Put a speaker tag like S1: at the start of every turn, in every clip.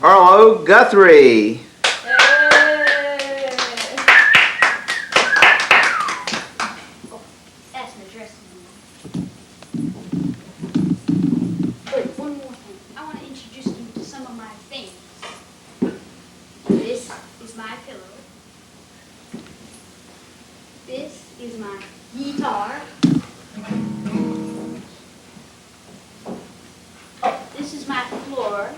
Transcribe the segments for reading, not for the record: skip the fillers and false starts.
S1: Arlo Guthrie.
S2: Oh, that's my dressing room. Wait, one more thing. I want to introduce you to some of my things. This is my pillow. This is my guitar. Oh, this is my floor.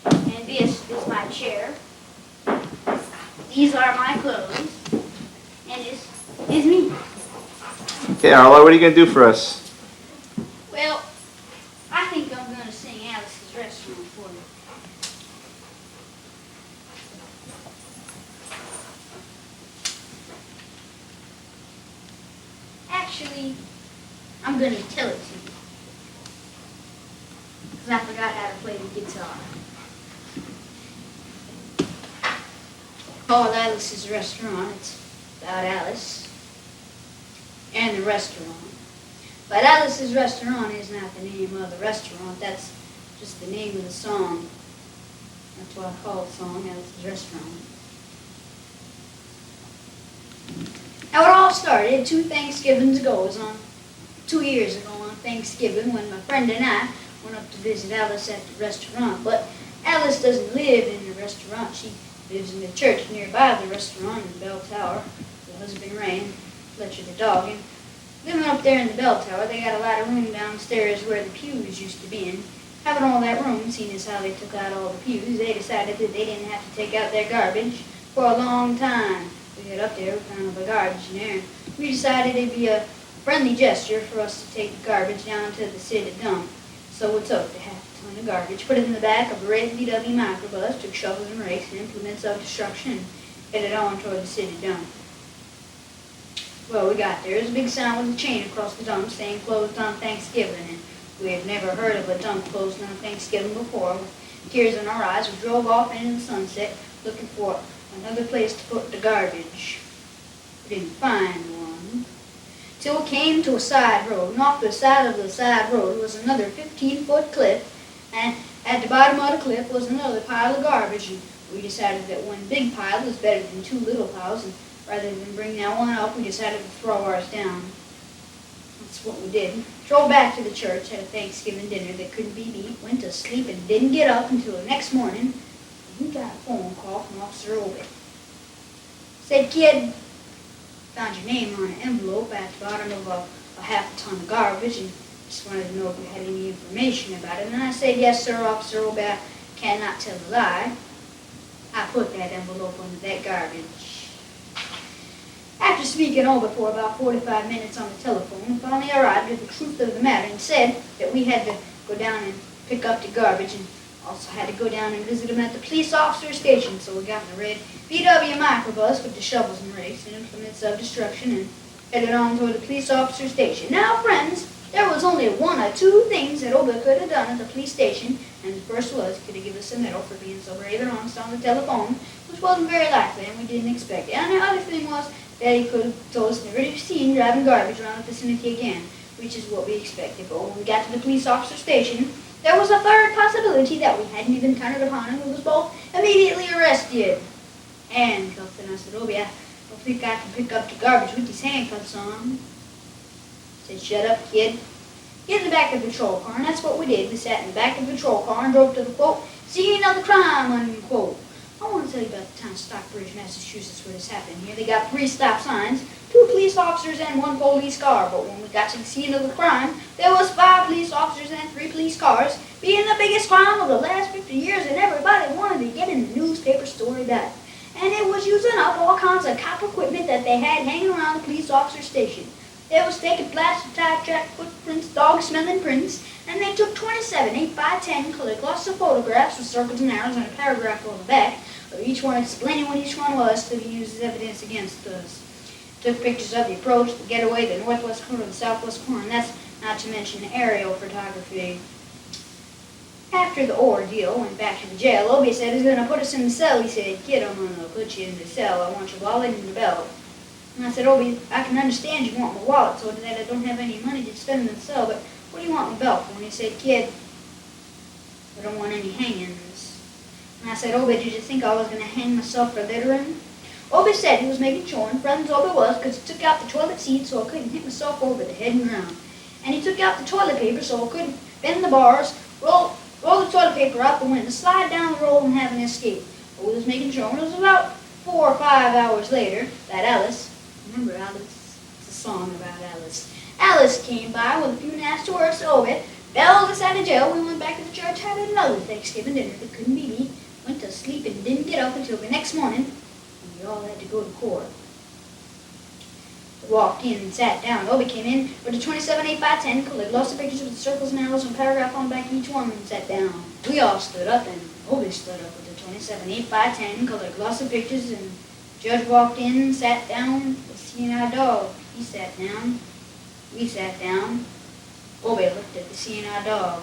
S2: And this is my chair. These are my clothes. And this is me.
S1: Okay, Arlo, what are you going to do for us?
S2: Well, I think I'm going to sing Alice's Restaurant for you. Actually, I'm going to tell it to you. Because I forgot how to play the guitar. Called Alice's Restaurant. It's about Alice and the restaurant. But Alice's Restaurant is not the name of the restaurant. That's just the name of the song. That's why I call the song Alice's Restaurant. Now it all started 2 Thanksgivings ago. It was on 2 years ago on Thanksgiving when my friend and I went up to visit Alice at the restaurant. But Alice doesn't live in the restaurant. She lives in the church nearby the restaurant in the bell tower. The husband Ray and Fletcher the dog. And living up there in the bell tower, they got a lot of room downstairs where the pews used to be. And having all that room, seeing as how they took out all the pews, they decided that they didn't have to take out their garbage for a long time. We got up there, we found all the garbage in there. We decided it'd be a friendly gesture for us to take the garbage down to the city dump. So we took the half a ton of garbage, put it in the back of a red VW microbus, took shovels and rakes and implements of destruction, and headed on toward the city dump. Well, we got there. There was a big sign with a chain across the dump saying closed on Thanksgiving, and we had never heard of a dump closed on Thanksgiving before. With tears in our eyes, we drove off into the sunset looking for another place to put the garbage. We didn't find one. Till we came to a side road, and off the side of the side road was another 15-foot cliff, and at the bottom of the cliff was another pile of garbage, and we decided that one big pile was better than 2 little piles, and rather than bring that one up, we decided to throw ours down. That's what we did. Drove back to the church, had a Thanksgiving dinner that couldn't be beat, went to sleep, and didn't get up until the next morning. We got a phone call from Officer Obey. Said, "Kid, found your name on an envelope at the bottom of a half a ton of garbage, and just wanted to know if you had any information about it." And I said, "Yes, sir, Officer Obey, I cannot tell a lie. I put that envelope under that garbage." After speaking over for about 45 minutes on the telephone, we finally arrived at the truth of the matter and said that we had to go down and pick up the garbage and also had to go down and visit him at the police officer station. So we got in the red VW microbus with the shovels and rakes and implements of destruction and headed on toward the police officer station. Now, friends, there was only 1 or 2 things that Obey could have done at the police station, and the first was he could have given us a medal for being so brave and honest on the telephone, which wasn't very likely, and we didn't expect it. And the other thing was that he could have told us never to be seen driving garbage around the vicinity again, which is what we expected. But when we got to the police officer station, there was a third possibility that we hadn't even counted upon, and we was both immediately arrested. Handcuffed, and I said, "Obey, I don't think I can pick up the garbage with these handcuffs on." He said, "Shut up, kid. Get in the back of the patrol car," and that's what we did. We sat in the back of the patrol car and drove to the, quote, "scene of the crime," unquote. I want to tell you about the town of Stockbridge, Massachusetts, where this happened here. They got 3 stop signs, 2 police officers, and 1 police car. But when we got to the scene of the crime, there was 5 police officers and 3 police cars, being the biggest crime of the last 50 years, and everybody wanted to get in the newspaper story about it. And it was using up all kinds of cop equipment that they had hanging around the police officer station. They was taking plastic tire track footprints, dog-smelling prints, and they took 27 8x10 color glossy photographs with circles and arrows and a paragraph on the back, of each one explaining what each one was to be used as evidence against us. Took pictures of the approach, the getaway, the northwest corner, the southwest corner, and that's not to mention aerial photography. After the ordeal, went back to the jail. Obey said he's going to put us in the cell. He said, "Kid, I'm going to put you in the cell. I want your wallet and your belt." And I said, "Obey, I can understand you want my wallet so that I don't have any money to spend in the cell, but what do you want my belt for?" And he said, "Kid, I don't want any hangings." And I said, Obie, did you think I was going to hang myself for littering? Obie said he was making sure, and friends Obie was, because he took out the toilet seat so I couldn't hit myself over the head and ground. And he took out the toilet paper so I couldn't bend the bars, roll the toilet paper out the window, slide down the roll, and have an escape. Obie was making sure, and it was about 4 or 5 hours later that Alice, remember Alice, it's a song about Alice. Alice came by with a few nasty words to Obie, bailed us out of jail. We went back to the church, had another Thanksgiving dinner that couldn't be beat, went to sleep and didn't get up until the next morning, and we all had to go to court. Walked in and sat down. Obie came in with a 27 8 by 10, colored lots of pictures with the circles and arrows and paragraph on the back of each one, and sat down. We all stood up, and Obie stood up with the 27 8 by 10, colored lots of pictures, and the judge walked in and sat down with seeing our dog. He sat down. We sat down. Obie looked at the seeing our dog.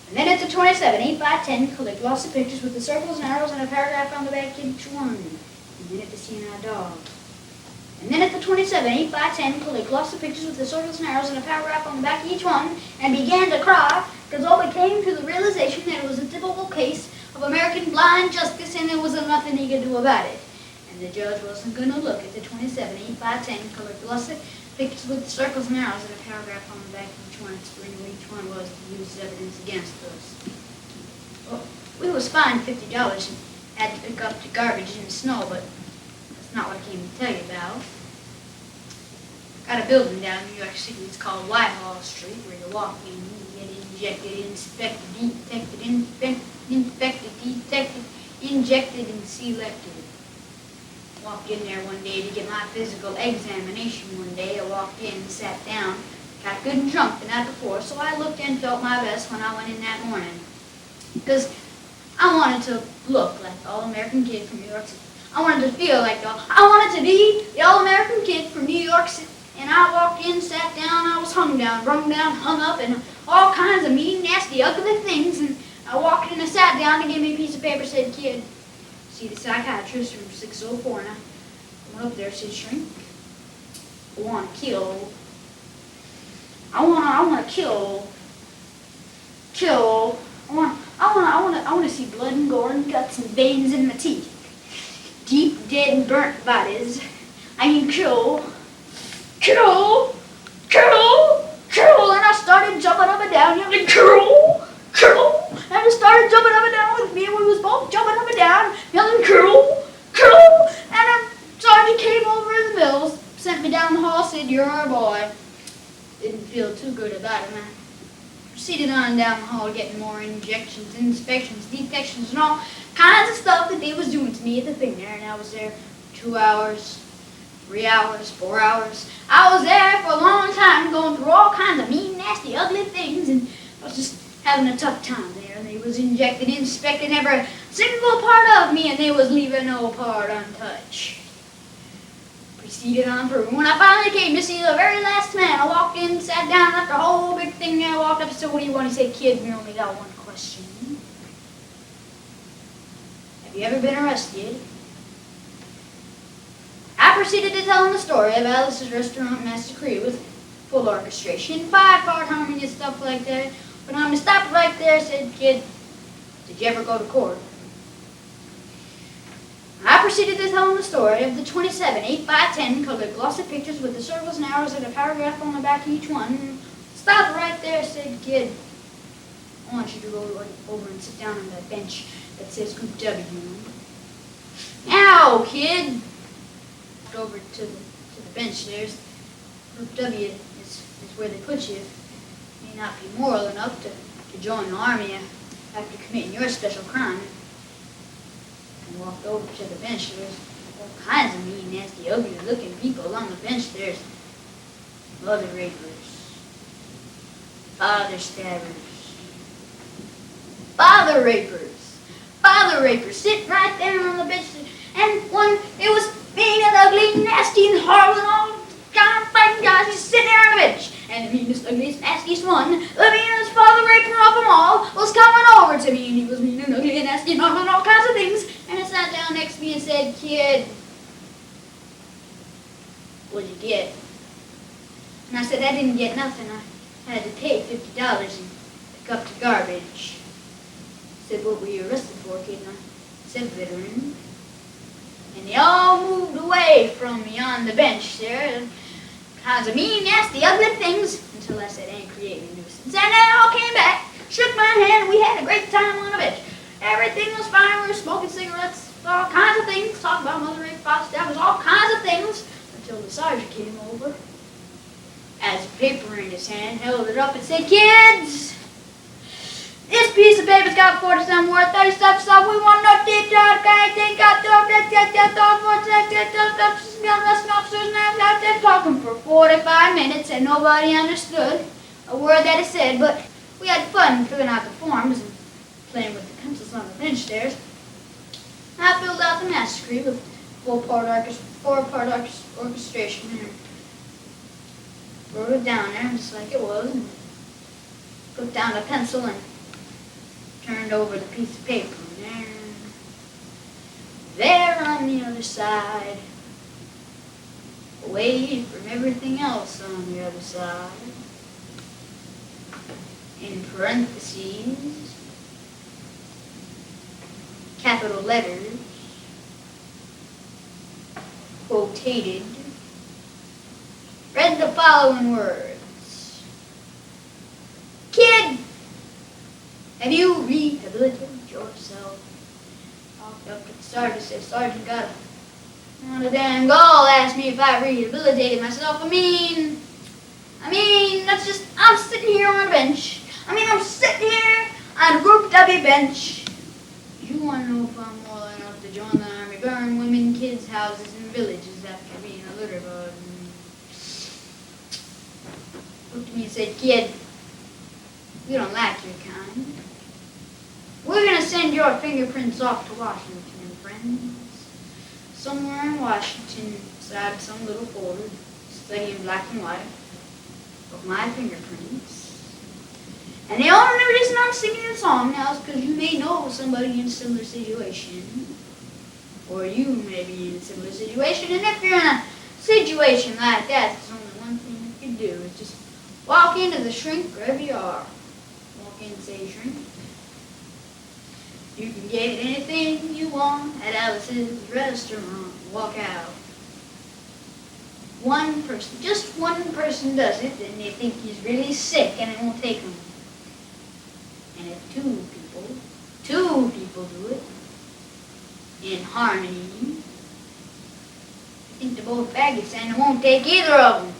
S2: And then at the 27 8 by 10, colored lots of pictures with the circles and arrows and a paragraph on the back of each one. And then at the seeing our dog. And then at the 27 8 by 10, colored lots of pictures with the circles and arrows and a paragraph on the back of each one, and began to cry because Obie came to the realization that it was a typical case of American blind justice and there was nothing he could do about it. And the judge wasn't going to look at the 27 8 by 10, colored lots of pictures with the circles and arrows and a paragraph on the back of each one, explaining what each one was to use as evidence against us. Well, we was fined $50 and had to pick up the garbage in the snow, but that's not what I came to tell you about. Got a building down in New York City. It's called Whitehall Street, where you walk in, you get injected, inspected, detected, injected, and selected. Walked in there one day to get my physical examination one day. I walked in and sat down. Got good and drunk the night before, so I looked and felt my best when I went in that morning. Because I wanted to look like the all-American kid from New York City. I wanted to feel like I wanted to be the all-American kid from New York City. And I walked in, sat down, I was hung down, brung down, hung up, and all kinds of mean, nasty, ugly things. And I walked in and sat down and gave me a piece of paper, said, "Kid, see the psychiatrist from 604, and I went up there, said, "Shrink, I want to kill. I want to kill. I want to see blood and gore and guts and veins in my teeth. Deep, dead, and burnt bodies. I mean, kill. And I started jumping up and down, yelling, kill. And I started jumping up and down with me, and we was both jumping up and down, yelling, kill. And then Sergeant came over in the mills, sent me down the hall, said, "You're our boy." Didn't feel too good about it, and I proceeded on down the hall, getting more injections, inspections, detections, and all kinds of stuff that they was doing to me at the thing there. And I was there 2 hours, 3 hours, 4 hours. I was there for a long time, going through all kinds of mean, nasty, ugly things, and I was just having a tough time there. And they was injecting, inspecting every single part of me, and they was leaving no part untouched. Proceeded on through. When I finally came to see the very last man, I walked in, sat down after a whole big thing there. I walked up and said, "What do you want?" He said, "Kid, we only got one question. Have you ever been arrested?" I proceeded to tell him the story of Alice's Restaurant Massacre with full orchestration, 5-part harmony and stuff like that. But I'm going to stop right there and said, "Kid, did you ever go to court?" I proceeded to tell him the story of the 27 8 by 10 colored glossy pictures with the circles and arrows and a paragraph on the back of each one. Stopped right there and said, "Kid, I want you to go over and sit down on that bench that says Group W." "Ow, kid!" Over to the bench. There's Group W is where they put you. You may not be moral enough to join the army after committing your special crime. And walked over to the bench. There's all kinds of mean, nasty, ugly-looking people along the bench. There's mother rapers, father stabbers, father rapers sitting right there on the bench. And one, it was mean and ugly, nasty and horrible and all kind of fighting guys just sitting there on the bench. And the meanest, ugliest, nastiest one, the meanest father raper of them all, was coming over to me, and he was mean and ugly and nasty and horrible and all kinds of things. And he sat down next to me and said, "Kid, what'd you get?" And I said, "I didn't get nothing. I had to pay $50 and pick up the garbage." said, "What were you arrested for, kid?" And I said, "Veteran." And they all moved away from me on the bench there, and kinds of mean, nasty, ugly things, until I said, "Ain't creating a nuisance." And they all came back, shook my hand, and we had a great time on the bench. Everything was fine. We were smoking cigarettes, all kinds of things, talking about mother rape, father stab, all kinds of things, until the sergeant came over, has a paper in his hand, held it up and said, "Kids, this piece of paper's got 40 some worth, 30 stuff, we want no deep dive, anything, got officers now out there talking for 45 minutes and nobody understood a word that it said, but we had fun filling out the forms and playing with the pencils on the bench there. I filled out the master decree with four-part orchestration and wrote it down there just like it was, and put down the pencil and turned over the piece of paper. And there on the other side, away from everything else on the other side, in parentheses, capital letters, quotated, read the following words. "Kid, have you rehabilitated yourself?" Walked up to the sergeant, said, "Sergeant, got a damn gall asked me if I rehabilitated myself. I mean, that's just, I'm sitting here on a bench. I'm sitting here on a Group W bench. You want to know if I'm well enough to join the army, burn women, kids' houses, and villages after being a litter bug?" Looked at me and said, "Kid, we don't like your kind. We're going to send your fingerprints off to Washington, friends. Somewhere in Washington, inside some little folder, studying black and white, of my fingerprints. And the only reason I'm singing the song now is because you may know somebody in a similar situation, or you may be in a similar situation, and if you're in a situation like that, there's only one thing you can do, is just walk into the shrink wherever you are. Walk in and say, 'Shrink, you can get anything you want at Alice's restaurant.' Walk out. One person, just one person does it, and they think he's really sick and it won't take him. And if two people do it, in harmony, I think they're both faggots and it won't take either of them.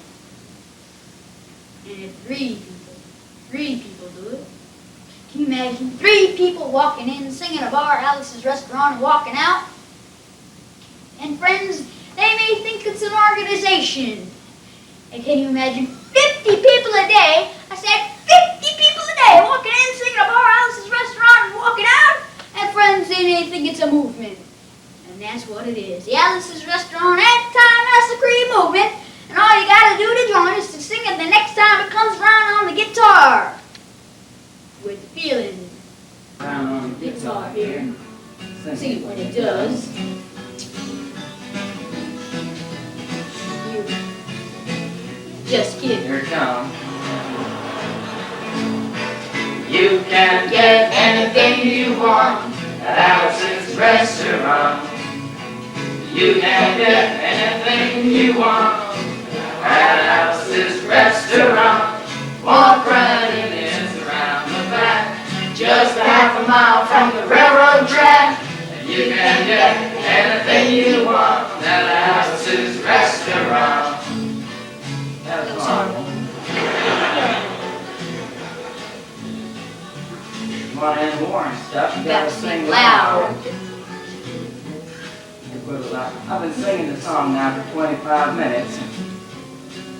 S2: And if three people do it, can you imagine 3 people walking in, singing a bar, Alice's restaurant, and walking out? And friends, they may think it's an organization. And can you imagine 50 people a day? I said 50 people a day walking in, singing a bar, Alice's restaurant, and walking out. And friends, they may think it's a movement. And that's what it is. The Alice's Restaurant Anti-Massacre Movement. And all you got to do to join is to sing it the next time it comes around on the guitar. With feeling.
S3: Down on the guitar here.
S2: See it when it does. You just kidding.
S3: Here it comes. You can get anything you want at Alice's restaurant. You can get anything you want at Alice's restaurant. Walk right in, it's around the back, just half a mile from the railroad track. You can get anything you want at Alice's restaurant. That was horrible. You want to end war and stuff, you gotta sing loud. I've been singing the song now for 25 minutes.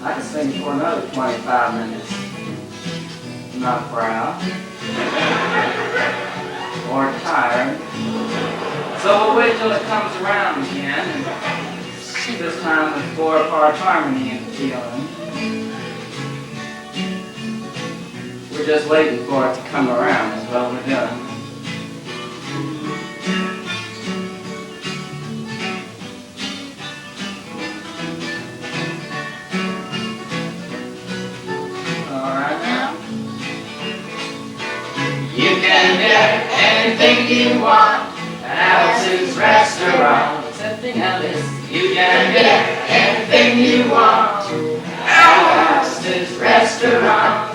S3: I can sing for another 25 minutes. I'm not proud or tired. So we'll wait till it comes around again, and this time with 4-part harmony and feeling. We're just waiting for it to come around is what we're doing. All right now. You can get anything want at Alice's restaurant. Accepting Alice, you can get anything you want at Alice's restaurant.